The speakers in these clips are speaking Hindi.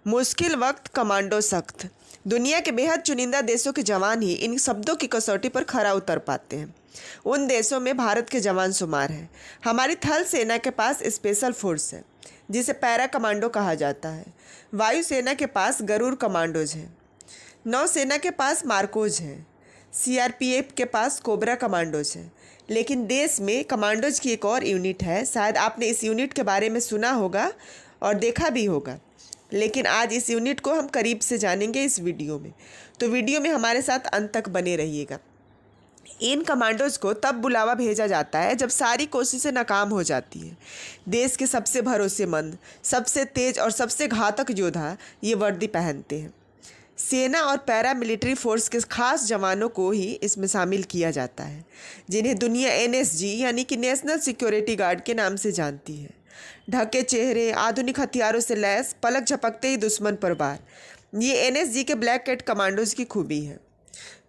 मुश्किल वक्त कमांडो सख्त। दुनिया के बेहद चुनिंदा देशों के जवान ही इन शब्दों की कसौटी पर खरा उतर पाते हैं। उन देशों में भारत के जवान शुमार हैं। हमारी थल सेना के पास स्पेशल फोर्स है जिसे पैरा कमांडो कहा जाता है। वायुसेना के पास गरुड़ कमांडोज हैं। नौसेना के पास मार्कोज हैं। सीआरपीएफ के पास कोबरा कमांडोज हैं। लेकिन देश में कमांडोज की एक और यूनिट है। शायद आपने इस यूनिट के बारे में सुना होगा और देखा भी होगा, लेकिन आज इस यूनिट को हम करीब से जानेंगे इस वीडियो में। तो वीडियो में हमारे साथ अंत तक बने रहिएगा। इन कमांडोज को तब बुलावा भेजा जाता है जब सारी कोशिशें नाकाम हो जाती हैं। देश के सबसे भरोसेमंद, सबसे तेज और सबसे घातक योद्धा ये वर्दी पहनते हैं। सेना और पैरा मिलिट्री फोर्स के खास जवानों को ही इसमें शामिल किया जाता है, जिन्हें दुनिया एनएसजी यानी कि नेशनल सिक्योरिटी गार्ड के नाम से जानती है। ढके चेहरे, आधुनिक हथियारों से लैस, पलक झपकते ही दुश्मन पर वार, ये एनएसजी के ब्लैक कैट कमांडोज की खूबी है।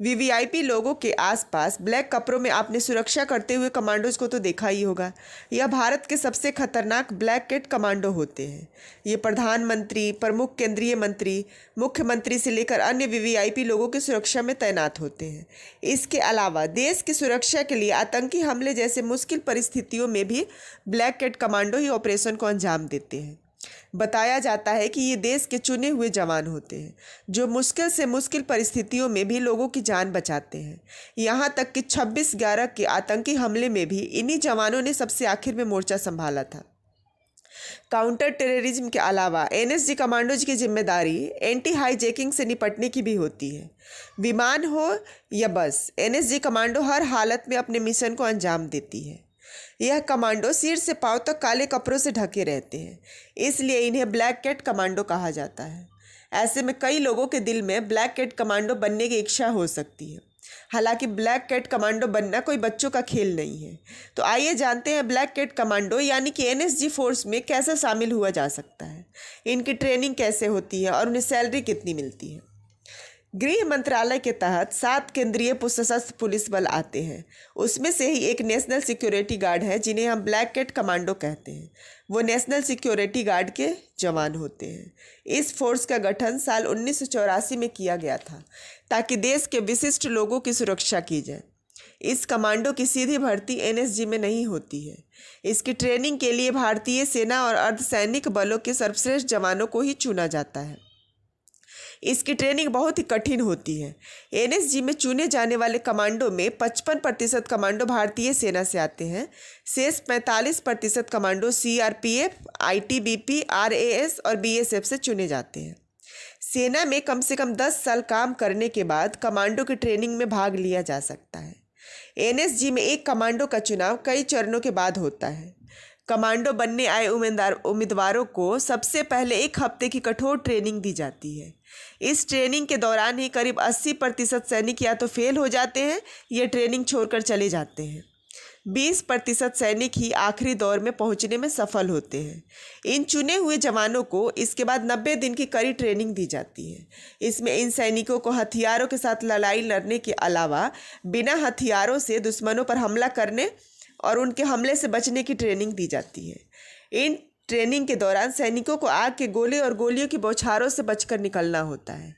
वीवीआईपी लोगों के आसपास ब्लैक कपड़ों में आपने सुरक्षा करते हुए कमांडोज को तो देखा ही होगा। यह भारत के सबसे खतरनाक ब्लैक कैट कमांडो होते हैं। ये प्रधानमंत्री, प्रमुख केंद्रीय मंत्री, मुख्यमंत्री से लेकर अन्य वीवीआईपी लोगों की सुरक्षा में तैनात होते हैं। इसके अलावा देश की सुरक्षा के लिए आतंकी हमले जैसे मुश्किल परिस्थितियों में भी ब्लैक कैट कमांडो ही ऑपरेशन को अंजाम देते हैं। बताया जाता है कि ये देश के चुने हुए जवान होते हैं जो मुश्किल से मुश्किल परिस्थितियों में भी लोगों की जान बचाते हैं। यहाँ तक कि 26/11 के आतंकी हमले में भी इन्हीं जवानों ने सबसे आखिर में मोर्चा संभाला था। काउंटर टेररिज्म के अलावा एनएसजी कमांडोज की जिम्मेदारी एंटी हाईजैकिंग से निपटने की भी होती है। विमान हो या बस, एनएसजी कमांडो हर हालत में अपने मिशन को अंजाम देती है। यह कमांडो सिर से पांव तक काले कपड़ों से ढके रहते हैं, इसलिए इन्हें ब्लैक कैट कमांडो कहा जाता है। ऐसे में कई लोगों के दिल में ब्लैक कैट कमांडो बनने की इच्छा हो सकती है। हालांकि ब्लैक कैट कमांडो बनना कोई बच्चों का खेल नहीं है। तो आइए जानते हैं ब्लैक कैट कमांडो यानी कि एनएसजी फोर्स में कैसे शामिल हुआ जा सकता है, इनकी ट्रेनिंग कैसे होती है और उन्हें सैलरी कितनी मिलती है। गृह मंत्रालय के तहत 7 केंद्रीय सशस्त्र पुलिस बल आते हैं। उसमें से ही एक नेशनल सिक्योरिटी गार्ड है जिन्हें हम ब्लैक कैट कमांडो कहते हैं। वो नेशनल सिक्योरिटी गार्ड के जवान होते हैं। इस फोर्स का गठन साल 1984 में किया गया था ताकि देश के विशिष्ट लोगों की सुरक्षा की जाए। इस कमांडो की सीधी भर्ती एनएसजी में नहीं होती है। इसकी ट्रेनिंग के लिए भारतीय सेना और अर्धसैनिक बलों के सर्वश्रेष्ठ जवानों को ही चुना जाता है। इसकी ट्रेनिंग बहुत ही कठिन होती है। एनएसजी में चुने जाने वाले कमांडो में 55% कमांडो भारतीय सेना से आते हैं। शेष 45% कमांडो सीआरपीएफ, आईटीबीपी, आरएएस और बीएसएफ से चुने जाते हैं। सेना में कम से कम 10 साल काम करने के बाद कमांडो की ट्रेनिंग में भाग लिया जा सकता है। एनएसजी में एक कमांडो का चुनाव कई चरणों के बाद होता है। कमांडो बनने आए उम्मीदवारों को सबसे पहले 1 हफ्ते की कठोर ट्रेनिंग दी जाती है। इस ट्रेनिंग के दौरान ही करीब 80% सैनिक या तो फेल हो जाते हैं या ट्रेनिंग छोड़कर चले जाते हैं। 20% सैनिक ही आखिरी दौर में पहुंचने में सफल होते हैं। इन चुने हुए जवानों को इसके बाद 90 दिन की कड़ी ट्रेनिंग दी जाती है। इसमें इन सैनिकों को हथियारों के साथ लड़ाई लड़ने के अलावा बिना हथियारों से दुश्मनों पर हमला करने और उनके हमले से बचने की ट्रेनिंग दी जाती है। इन ट्रेनिंग के दौरान सैनिकों को आग के गोले और गोलियों की बौछारों से बचकर निकलना होता है।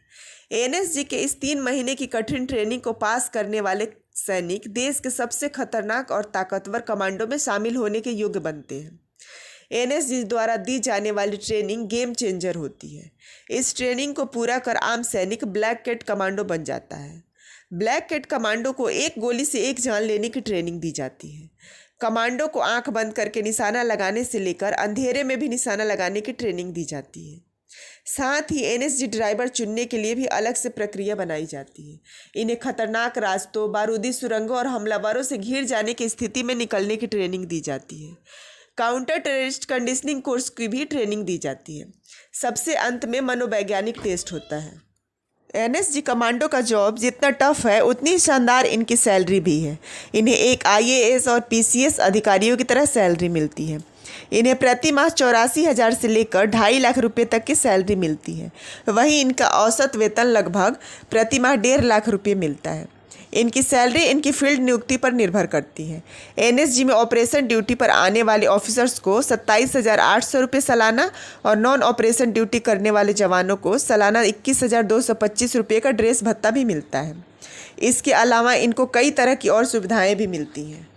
एनएसजी के इस 3 महीने की कठिन ट्रेनिंग को पास करने वाले सैनिक देश के सबसे खतरनाक और ताकतवर कमांडो में शामिल होने के योग्य बनते हैं। एनएसजी द्वारा दी जाने वाली ट्रेनिंग गेम चेंजर होती है। इस ट्रेनिंग को पूरा कर आम सैनिक ब्लैक कैट कमांडो बन जाता है। ब्लैक कैट कमांडो को एक गोली से एक जान लेने की ट्रेनिंग दी जाती है। कमांडो को आंख बंद करके निशाना लगाने से लेकर अंधेरे में भी निशाना लगाने की ट्रेनिंग दी जाती है। साथ ही एनएसजी ड्राइवर चुनने के लिए भी अलग से प्रक्रिया बनाई जाती है। इन्हें खतरनाक रास्तों, बारूदी सुरंगों और हमलावरों से घिर जाने की स्थिति में निकलने की ट्रेनिंग दी जाती है। काउंटर टेररिस्ट कंडीशनिंग कोर्स की भी ट्रेनिंग दी जाती है। सबसे अंत में मनोवैज्ञानिक टेस्ट होता है। एनएसजी कमांडो का जॉब जितना टफ है उतनी शानदार इनकी सैलरी भी है। इन्हें एक आईएएस और पीसीएस अधिकारियों की तरह सैलरी मिलती है। इन्हें प्रति माह 84,000 से लेकर 2.5 लाख रुपये तक की सैलरी मिलती है। वहीं इनका औसत वेतन लगभग प्रति माह 1.5 लाख रुपये मिलता है। इनकी सैलरी इनकी फील्ड नियुक्ति पर निर्भर करती है। एनएसजी में ऑपरेशन ड्यूटी पर आने वाले ऑफिसर्स को 27,800 रुपये सालाना और नॉन ऑपरेशन ड्यूटी करने वाले जवानों को सालाना 21,225 रुपये का ड्रेस भत्ता भी मिलता है। इसके अलावा इनको कई तरह की और सुविधाएं भी मिलती हैं।